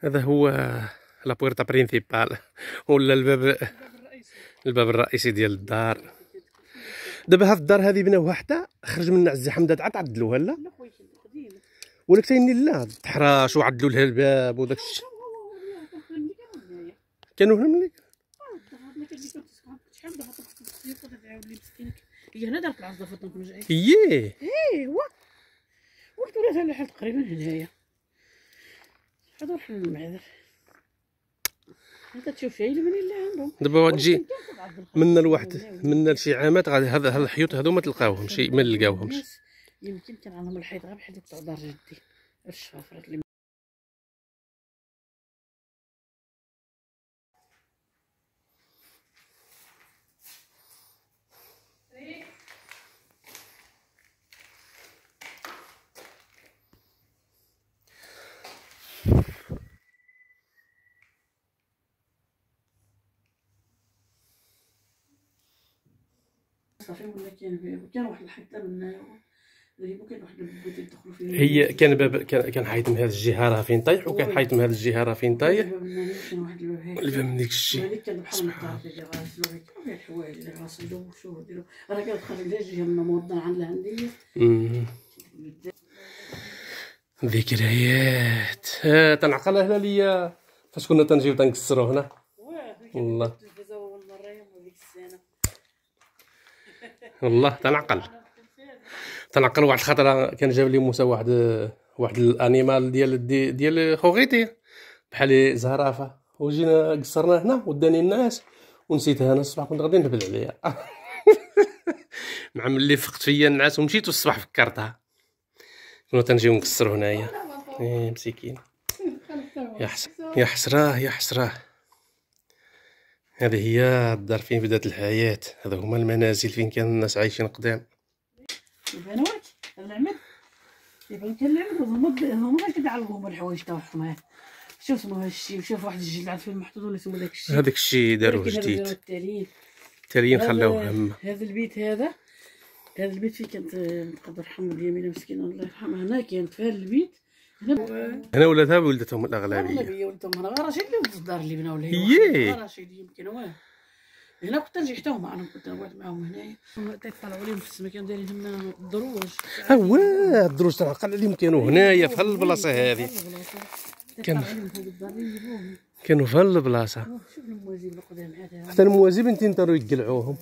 هذا هو لا بويرتا برينسيبال ولا الباب الرئيسي ديال الدار. دابا هاد الدار هذه بناوها حتى خرج منها عزي حمدات عاد عدلوها لا ولا كاينين لا تحراش وعدلوا لها الباب وداك الشيء. كانوا هنا ملي هي هنا دارت العصا فاطمه رجعي اييه ايوا قلت لها الحل تقريبا هنايا حضر حل المعذر انت تشوف شي من اللي عندهم. دابا تجي منا لواحد منا لشي عامات غادي هذا الحيوط هذو ما تلقاوهمش ما نلقاوهمش. يمكن كان عندهم الحيط غير بحال ديك تاع دار جدي الشفافرات اللي صافي. ولا كان واحد الحيطه من كان واحد البيوت يدخلوا فيه. هي كان باب كان حيط من هذه الجهه راه فين طايح وكان حيط من هذه الجهه راه فين طايح. كان واحد الباب هيك الباب من ديك الشيء هذيك كان بحال الطاف اللي غاسلو هيك الحوايج اللي غاسلو وشو ديروا راه كتخرج لها جهه من موضه عندها ذكريات. تنعقل هنا ليا فاش كنا تنجيو تنكسرو هنا والله والله تنعقل واحد الخطره كان جاب لي موسى واحد الانيمال ديال خوغيتي بحال زهرافه وجينا قصرناه هنا وداني الناس ونسيتها انا الصباح كنت غادي نهبل عليها مع ملي فقت فيا النعاس ومشيت والصباح فكرتها كنا تنجيو نكسرو هنايا. مسكين يا حسراه. هذه هي الدار فين بدات الحياة. هذا هما المنازل فين كان الناس عايشين قدام. البنات العمد كان العمد هما غير كيتعلقوا الحوايج تاعهم. شوف اسمو هادشي وشوف واحد الجلعات فين محطوط ولا سمو داكشي. هذاك الشيء داروه جديد التاليين خلاوه هما. هذا البيت هذا البيت فين كانت تقدر رحمه يمينه مسكينه الله يرحمها. هنا كانت في هذا البيت هنا ولادها ولدتهم الاغلبيه ولدتهم هنا غير رشيد اللي ولد الدار اللي بناو ليه غير رشيد يمكن هنا كنت نجي حتى هما انا كنت نقعد معاهم هنايا تيطلعوا عليهم في السما كانوا دايرين هنا الدروج. هو الدروج تنعقل عليهم كانوا هنايا في هالبلاصه هذه كانوا في هالبلاصه شوف الموازين القدام هذا حتى الموازي بنتين تروا يقلعوهم.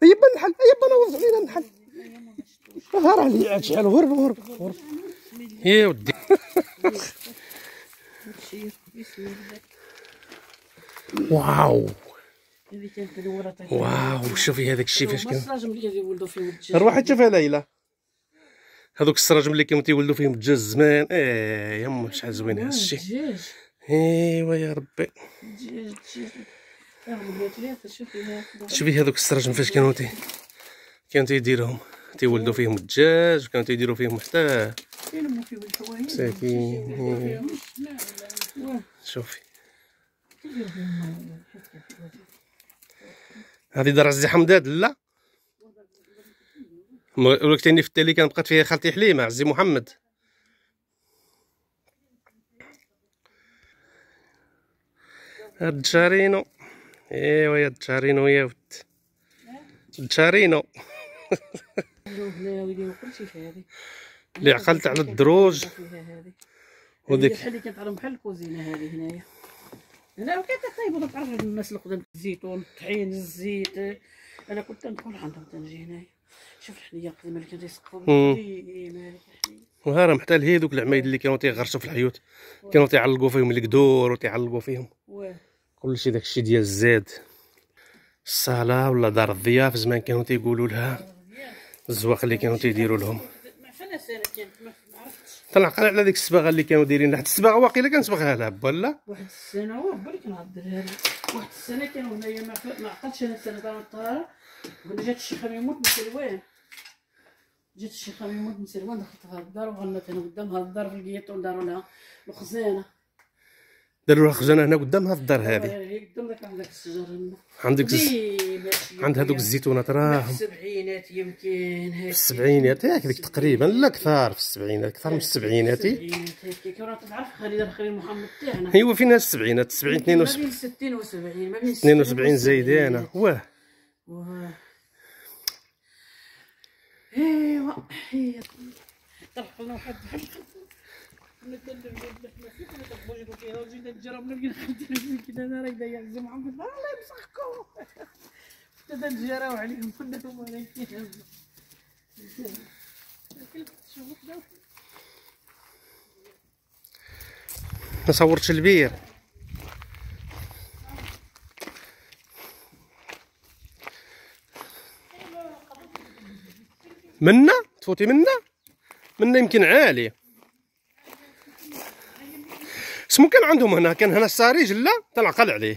يبا النحل يبا نوض علينا النحل راه علي عاد شحال غرب يا ودي واو شوفي هذاك الشيء فاش كان روحي تشوفها ليلى هذوك السراجم اللي كانوا تيولدوا فيهم الدجاج زمان. يما شحال زوين هذا الشيء. ايوا يا ربي شوفي هذوك السراجم فاش كانوا تيديروهم تيولدوا فيهم الدجاج وكانوا تيديروا فيهم حتى مساكين. شوفي هذه دار عزي حمداد لا ولك تاني في التالي كانت بقات فيها خالتي حليمه عزي محمد. هاد الدجارينو ايوا يا الدجارينو يا ود الدجارينو اللي عقلت على الدروج وديك بحال اللي كانت بحال الكوزينه هذه هنايا. هنا كانت طيبه دابا تعرف الناس القدام الزيتون الطحين الزيت انا كنت ندخل عندهم تنجي هنايا. شوف الحنيه القديمه اللي كانوا تيسقفوا مالك الحنيه وها راه حتى لهي دوك العمايد اللي كانوا تيغرسوا في الحيوت كانوا تيعلقوا فيهم القدور وتيعلقوا فيهم كلشي داكشي ديال الزاد. الصاله ولا دار الضياف زمان كانوا تيقولوا لها الزواق اللي كانوا تيديروا لهم. تنعقل على ديك الصباغه اللي كانوا دايرين واحد الصباغه واقيلا كنصبغها لها با لا واحد السنه بالك كنهضرها واحد السنه كانوا هنايا ما عقلتش انا السنه تاع الطهاره قلنا جات الشيخ يموت من سلوان. جات الشيخ يموت من سلوان دخلت لها الدار وغنت انا قدام هاد الدار في الكيتون داروا لها الخزانه داروا لها خزانه هنا قدام هاد الدار هذه. قدام داك عندك الشجر عندك عند هذوك الزيتونات راهم في السبعينات يمكن هيك. في السبعينات ياك ديك تقريبا، لا كثار في السبعينات، اكثر من السبعينات. هيك راه تعرف خليل محمد تاعنا. ايوا فين السبعينات؟ 70 72 ما بين 60 و70 ما بين 72 زايدانه. واه ايوا هي طرحنا واحد بحال انا راك داير زي محمد الله يمسخكم ابتدى نجراو عليهم كنا هما رايحين ما صورتش البير. منا تفوتي منا يمكن عالي. اسمو كان عندهم هنا، كان هنا الساريج لا تنعقل عليه،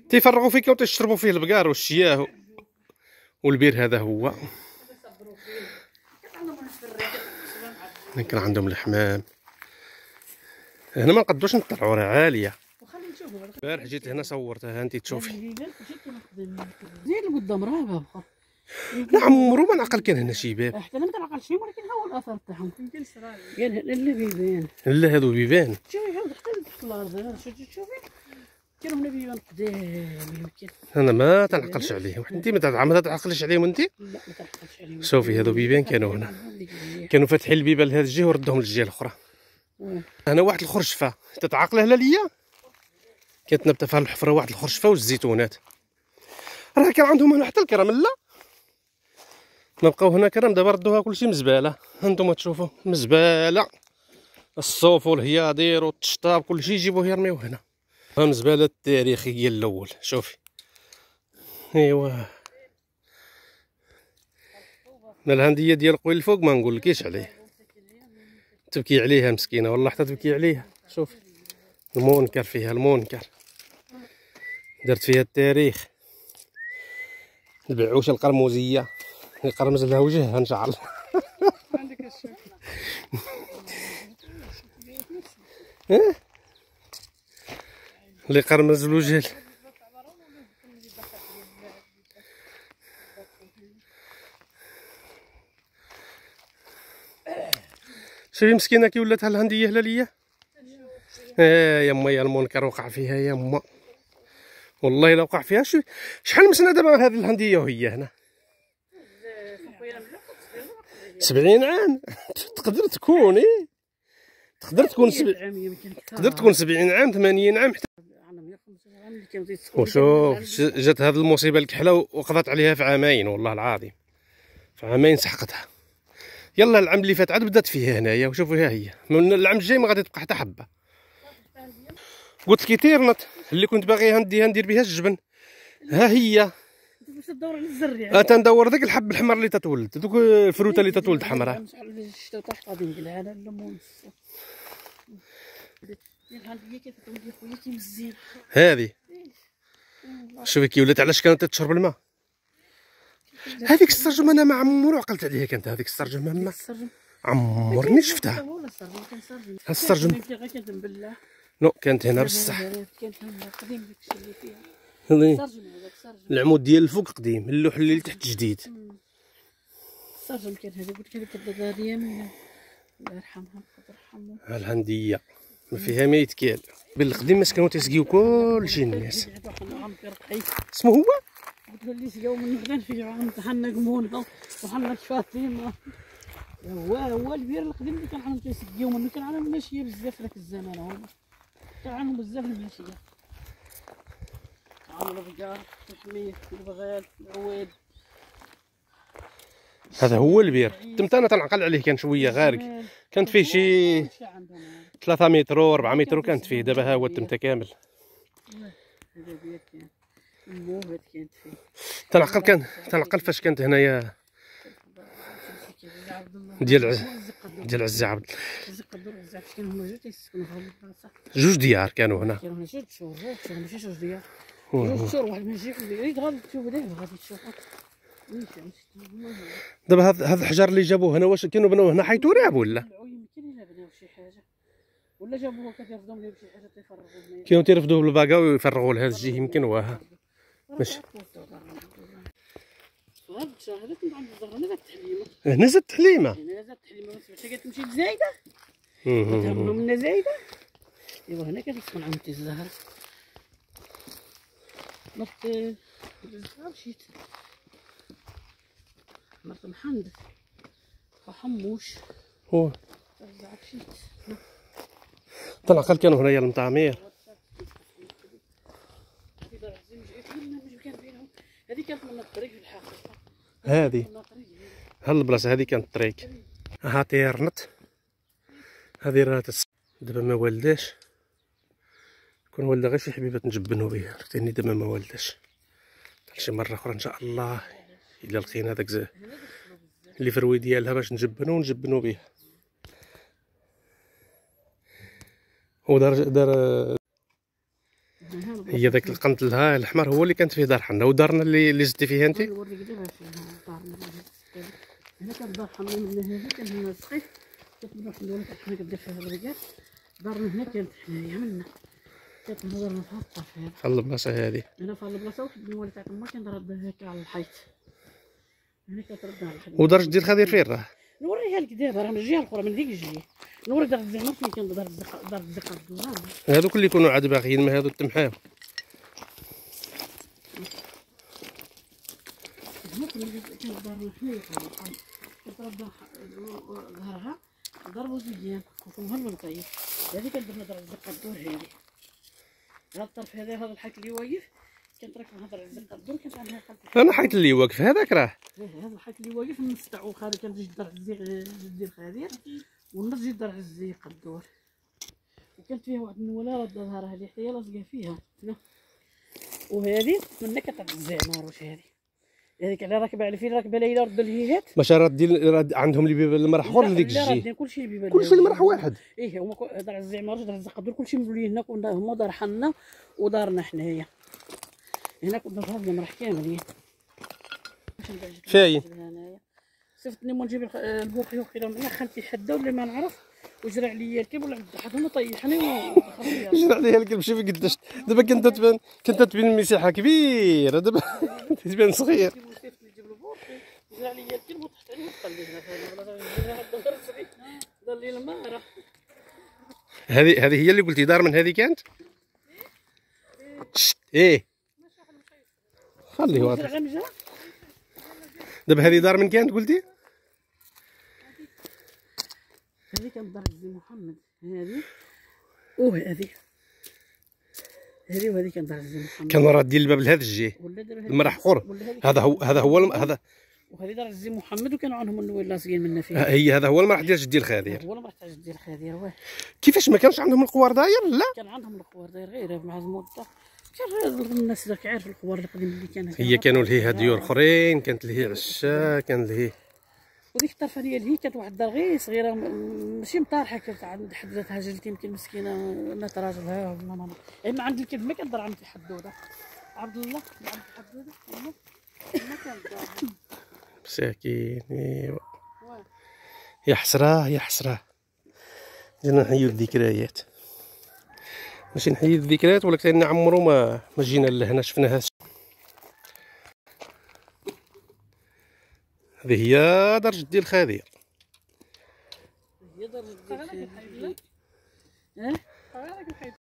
تيفرغوا فيه وتشربوا فيه البقار والشياه والبير. هذا هو كان عندهم الحمام. هنا ما نقدوش نطلعوا، راه عاليه. البارح جيت هنا صورتها انت تشوفي. زيد لقدام راه بابا. لا عمرو ما نعقل كان هنا شي باب. حتى انا ما نعقل شي، ولكن هو الاثر تاعهم يمكن صراحه قال لا بيبان. لا هذو بيبان. شوفي هاو حتى تحت الارض شوفي كانوا هنا بيبان قدام يمكن. انا ما تنعقلش عليهم. انت ما تعقلش عليهم انت؟ لا ما تعقلش عليهم. شوفي هذو بيبان كانوا هنا، كانوا فاتحين البيبان لهذا الجهه وردوهم للجهه الاخرى. هنا واحد الخرشفه تتعاقله لا ليا، كانت نبته فيها الحفره، واحد الخرشفه والزيتونات. راه كان عندهم هنا حتى الكرم لا ما بقاو هنا كرم. دابا ردوها كلشي مزباله. هانتوما تشوفوا مزباله، الصوف والهياضير والتشطاب كلشي يجيبوه يرميوه هنا. ها مزباله التاريخيه الاول. شوفي ايوا الهنديه ديال قوي الفوق ما نقولكيش عليه، تبكي عليها مسكينه والله، حتى تبكي عليها. شوفي المنكر فيها، المنكر درت فيها التاريخ. البعوشه القرموزيه يقرمز لها وجهها ان شاء الله. عندك الشوك اللي قرمز الوجه. شوفي مسكينه كي ولات الهنديه هلاليه. يما يا المنكر وقع فيها يما، والله لا وقع فيها. شحال من سنه دابا هذه الهنديه وهي هنا؟ 70 عام. تقدر تكون تقدر تكون 70 عام 80 عام حتى. وشوف جات هذه المصيبه الكحله وقضت عليها في عامين، والله العظيم في عامين سحقتها. يلا العام اللي فات عاد بدات فيه هنايا، وشوفوا هي من العام الجاي ما غادي تبقى حتى حبه. قلت لك تيرنت اللي كنت باغيها ندير بها الجبن، ها هي تدور على الزر. تندور ذاك الحب الحمر اللي تتولد، دوك الفروته اللي تتولد حمراء. هذه شوفي كي ولات، علاش كانت تشرب الماء. هذيك السرجم انا ما عمرو عقلت عليها، كانت هذيك السرجم ما عمرني شفتها. السرجم نو كانت هنا بصح. العمود ديال الفوق قديم، اللوح اللي تحت جديد. السرجم كان هذا قلت لك الدراريه من الله يرحمها الله يرحمها. الهنديه ما فيها ما يتكال. بالقديم كانوا تيسقيو كلشي الناس. اسمه هو قلت له اللي سقاو من غدا في عام حنا قمونه وحنا فاطمه. هو البير القديم اللي كان عندهم تيسقيو منه، كان عندهم ماشيه بزاف ذاك الزمان. هما كان عندهم بزاف الماشيه، عملوا البقار الحمير البغال العواد. هذا هو البير. تمت انا تنعقل عليه، كان شويه غارق، كانت فيه شي 3 متر و 4 متر كانت فيه. دابا ها هو تمت كامل. هذا بير كان الموهد كانت فيه. تنعقل فاش كانت هنايا ديال عز عبد. جوج ديار كانوا هنا. كانوا جوج شهور ماشي جوج ديار. جوج شهور واحد ماشي يريد غادي تشوف دابا غادي تشوفها. دابا هذا الحجر اللي جابوه هنا واش كانوا بناوه هنا حيت رعب ولا؟ يمكن الا بناو شي حاجه. ولا جابوها كترفدهم ليه بشي حاجه تيفرغوا هنايا. كانوا تيرفدوه بالباكا ويفرغوا لهذا الجهه يمكن واه ماشي. هاد الشهر كنت عند الزهر انا زادت حليمه. هنا زادت حليمه. هنا زادت حليمه ما سمعتش قالت تمشي زايده. تهملوا منا زايده. ايوا هنا كتسكن عمتي الزهر. مرت الزهر مشيت. مرت محمد. حموش. هو الزهر مشيت. طلع قال كانوا هنايا المطامير. هذه كانت من الطريق في الحقيقه. هذه هالبلاصه هذه كانت الطريق. ها طيرنت هذه راه دابا ما والداش. كون والده غير شي حبيبات نجبنو بها، عرفتيني دابا ما والداش. شي مره اخرى ان شاء الله الا لقينا داك اللي فروي ديالها باش نجبنو بها. ودار هي داك القنت لها الاحمر هو اللي كانت فيه دار حنا، ودارنا اللي زدتي فيها انت. نوريك دابا دارنا هنا كانت دار حنا من هنا كان هنا السقيف كنت نروح ندور حنا كدير فيها الرجال. دارنا هنا كانت حنايا منا كانت دارنا في الطرف هذا. في البلاصه هذه هنا في البلاصه واحد الموالد تاع تما كان رد هكا على الحيط. هنا كانت رد على الحيط. ودار جدي الخضير فين راه؟ نوريها لك دابا راه من الجهه الاخرى من ديك الجهه. نوري دار الزعما فين كان دار الزقه الدولار. هادوك اللي يكونوا عاد باغيين ما هادو تمحاو. كانت دارنا حنايا كانت رد ظهرها ضربوا زيان وفمها المنطيب. هذه كانت درنا دار الزقه الدور هذه. هذا الطرف هذا الحيط اللي واقف كانت راكبه هضر الزقه الدور كانت عندها خلف. انا حيت اللي واقف هذاك راه. هذا الحيط اللي واقف من السطع خالي كانت تجي دار الزيق الخدير والنص تجي دار الزيق الدور. وكانت فيها واحد النوله رد ظهرها اللي حتى هي لاصقه فيها. وهذه منا كانت الزعمار واش هذه. هذيك على راكبه على فين راكبه ليلى رد الهيهات. باش راد عندهم اللي بيبان المرح اخر لديك الجي. كلشي بيبان كلشي المرح واحد. ايه هما دار الزعمار دار الزق الدور كلشي مولي هنا هما دار حنا ودارنا حنايا. هنا كنا ضربنا المرح كاملين. فاين صفتني ما نجيب البوقي وقيله من خالتي حدا ولا ما نعرف وجرى عليا الكلب ولا حد طيحني جرى عليا الكلب. شوفي قداش دابا كنت تبان المساحه كبيره دابا تبان صغير. جرى عليا الكلب وطحت عليه وقلبنا دار لي المهره. هذه هي اللي قلتي دار من هذه كانت. ايه خليه واضح. دابا هذه دار من كانت قلتي؟ هذه كانت دار الزي محمد. هذه وهذه وهذه كانت دار الزي محمد. كان راه ديال الباب لهذا الجي المرح اخر. هذا هو وهذه دار الزي محمد وكانوا عندهم النويل لاصقين منا فيها. هي هذا هو المرح ديال جدي الخدير. هو المرح تاع جدي الخدير واه. كيفاش ما كانش عندهم القوار داير؟ لا كان عندهم القوار داير غير مع المده. كان الناس راك عارف القوار القديم اللي كان. هي كانوا لهيها ديور اخرين، كانت لهي عشا، كان لهي. وديك الطرفه ديال هي كانت واحد الدار غير صغيره ماشي مطارحه كانت عند حد ذاتها جلتي يمكن مسكينه الناس راجلها ولا ما اما عند الكلب ما كان دار عند الحدوده عبد الله عند الحدوده ما كان دار مساكين. ايوا يا حسره يا حسره. جينا نحيو الذكريات ماشي نحيو الذكريات ولكن نعمرو ما جينا لهنا شفنا هذه هي دار جدي الخدير. هي دار جدي الخدير.